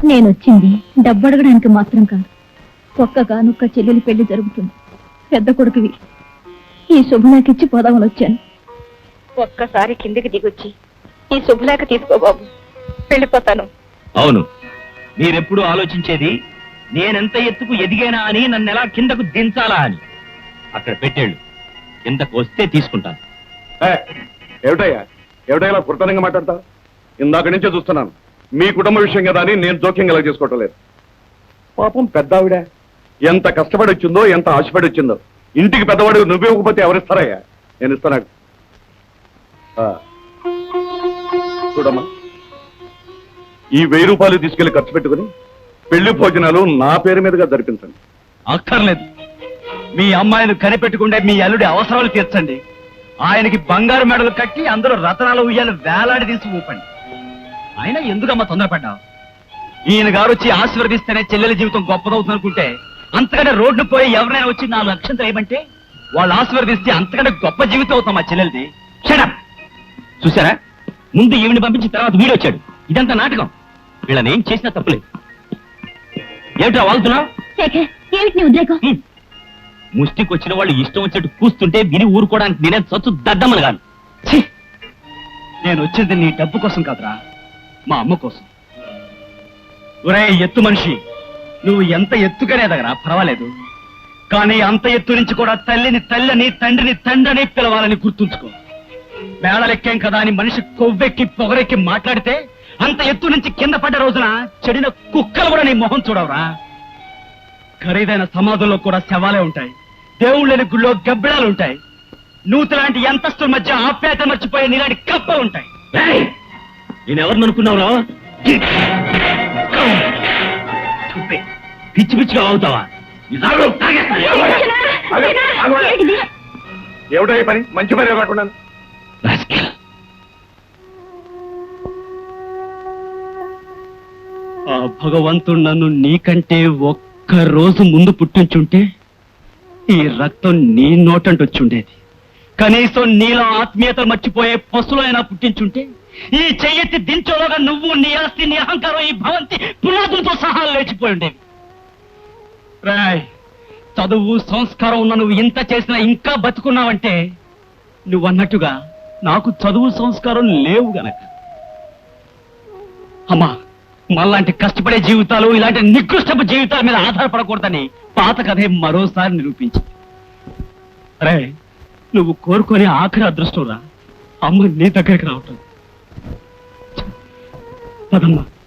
నేనొచ్చింది డబ్బు అడగడానికి మాత్రం కాదు. ఒక్కగానొక్క చెల్లెలి పెళ్లి జరుగుతుంది. పెద్ద కొడుకువి. ఈ శుభలేఖిచ్చి పోదామని వచ్చాను. ఒక్కసారి కిందికి దిగొచ్చి ఈ శుభలేఖ తీసుకో బాబు, వెళ్ళిపోతాను. అవును, మీరెప్పుడు ఆలోచించేది నేనెంత ఎత్తుకు ఎదిగానా అని, నన్ను ఎలా కిందకు దించాలా అని. అక్కడ పెట్టేళ్ళు, కిందకు వస్తే తీసుకుంటాను. ఏమిటయ్యా ఏమిటయ్యా పుర్తనంగా మాట్లాడతావు? ఇందాక నుంచే చూస్తున్నాను. మీ కుటుంబ విషయం కదా అని నేను జోక్యం కలగ చేసుకోవటం లేదు. పాపం పెద్ద ఆవిడ ఎంత కష్టపడి వచ్చిందో, ఎంత ఆశపడి వచ్చిందో. ఇంటికి పెద్దవాడు నువ్వే ఇవ్వకపోతే ఎవరిస్తారయ్యా? నేను ఇస్తాను. చూడమ్మా, ఈ 1000 రూపాయలు తీసుకెళ్లి ఖర్చు పెట్టుకుని పెళ్లి భోజనాలు నా పేరు మీదుగా జరిపించండి. అక్కర్లేదు, మీ అమ్మాయిని కనిపెట్టుకుంటే మీ అల్లుడి అవసరాలు తీర్చండి. ఆయనకి బంగారు మెడలు కట్టి అందులో రతనాలు ఉయ్యాలు వేలాడి తీసి ఊపండి. ఆయన ఎందుకమ్మా తొందరపడ్డావు? ఈయన గారు వచ్చి ఆశీర్వదిస్తేనే చెల్లెల జీవితం గొప్పదవుతుంది అనుకుంటే, అంతకంటే రోడ్డు పోయి ఎవరైనా వచ్చి 4 లక్షలు వేయమంటే వాళ్ళు ఆశీర్వదిస్తే అంతకంటే గొప్ప జీవితం అవుతాం మా చెల్లెలది. షడప్! చూసారా, ముందు ఈవిని పంపించిన తర్వాత వీడు వచ్చాడు. ఇదంతా నాటకం. వీళ్ళని ఏం చేసినా తప్పులేదు. ఏమిటా వాళ్తున్నావు? ముష్టికి వచ్చిన వాళ్ళు ఇష్టం వచ్చినట్టు కూస్తుంటే విని ఊరుకోవడానికి నేనే చచ్చు దద్దమ్మలు కాను. నేను వచ్చింది నీ డబ్బు కోసం కాదురా, మా అమ్మ కోసం. ఒరే ఎత్తు మనిషి, నువ్వు ఎంత ఎత్తుగానే ఎదగరా పర్వాలేదు, కానీ అంత ఎత్తు నుంచి కూడా తల్లిని తల్లిని, తండ్రిని తండ్రిని పిలవాలని గుర్తుంచుకో. మేళలెక్కేం కదా అని మనిషి కొవ్వెక్కి పొగరెక్కి మాట్లాడితే అంత ఎత్తు నుంచి కింద పడ్డ రోజున చెడిన కుక్కలు కూడా నీ మొహం చూడవరా. ఖరీదైన సమాధుల్లో కూడా శవాలే ఉంటాయి, దేవుళ్ళని గుళ్ళో గబ్బిడాలు ఉంటాయి. నూతులాంటి ఎంతస్తుల మధ్య ఆప్యాయత మర్చిపోయే నీలాంటి కప్పలు ఉంటాయి. నేనెవరిని అనుకున్నావురా? పిచ్చి పిచ్చిగా అవుతావా? ఏమిటో పని, మంచి పని కాకుండా. ఆ భగవంతుడు నన్ను నీకంటే ఒక్క రోజు ముందు పుట్టించుంటే ఈ రక్తం నీ నోటంటూ వచ్చుండేది. కనీసం నీలో ఆత్మీయతలు మర్చిపోయే పశువులైనా పుట్టించుంటే ఈ చెయ్యెత్తి దించోలోగా నువ్వు, నీ ఆస్తి, నీ అహంకారం, ఈ భవంతి పునాదులతో సహా లేచిపోయి ఉండేవి. రాయ్, చదువు సంస్కారం ఉన్న నువ్వు ఇంత చేసినా ఇంకా బతుకున్నావంటే నువ్వన్నట్టుగా నాకు చదువు సంస్కారం లేవు గనక. అమ్మా, మళ్ళాంటి కష్టపడే జీవితాలు, ఇలాంటి నికృష్టపు జీవితాల మీద ఆధారపడకూడదని పాత కథే మరోసారి నిరూపించింది. అరే, నువ్వు కోరుకొని ఆఖరి అదృష్టం రా అమ్మ నీ దగ్గరికి రావటం. పదమ్మా,